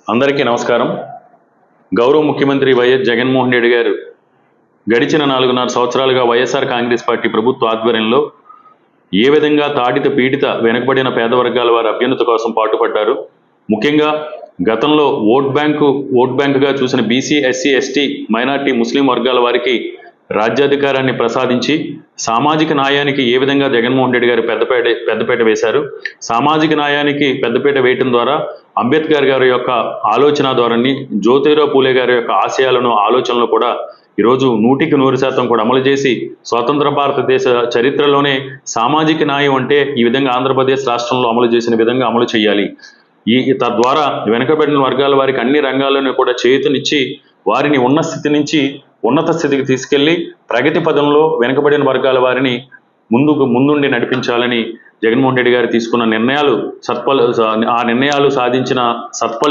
అందరికీ నమస్కారం. గౌరవ ముఖ్యమంత్రి వైఎస్ జగన్మోహన్ రెడ్డి గారు గడిచిన 4.5 సంవత్సరాలుగా వైఎస్ఆర్ కాంగ్రెస్ పార్టీ ప్రభుత్వ ఆధ్వర్యంలో ఏ విధంగా తాడిత పీడిత వెనుకబడిన పేద వర్గాల వారి అభ్యున్నతి కోసం పాటుపడ్డారు. ముఖ్యంగా గతంలో ఓట్ బ్యాంకుగా చూసిన బీసీ, ఎస్సీ, ఎస్టీ, మైనార్టీ, ముస్లిం వర్గాల వారికి రాజ్యాధికారాన్ని ప్రసాదించి సామాజిక న్యాయానికి ఏ విధంగా జగన్మోహన్ రెడ్డి గారు పెద్దపీట వేశారు. సామాజిక న్యాయానికి పెద్దపీట వేయటం ద్వారా అంబేద్కర్ గారి యొక్క ఆలోచన ధోరణి, జ్యోతిరావు పూలే గారి యొక్క ఆశయాలను, ఆలోచనలు కూడా ఈరోజు 100% కూడా అమలు చేసి స్వతంత్ర భారతదేశ చరిత్రలోనే సామాజిక న్యాయం అంటే ఈ విధంగా ఆంధ్రప్రదేశ్ రాష్ట్రంలో అమలు చేసిన విధంగా అమలు చేయాలి. తద్వారా వెనుకబడిన వర్గాల వారికి అన్ని రంగాల్లోనూ కూడా చేయూతనిచ్చి వారిని ఉన్న స్థితి నుంచి ఉన్నత స్థితికి తీసుకెళ్లి ప్రగతి పదంలో వెనుకబడిన వర్గాల వారిని ముందుండి నడిపించాలని జగన్మోహన్ రెడ్డి గారు తీసుకున్న నిర్ణయాలు ఆ నిర్ణయాలు సాధించిన సత్ఫలితాలు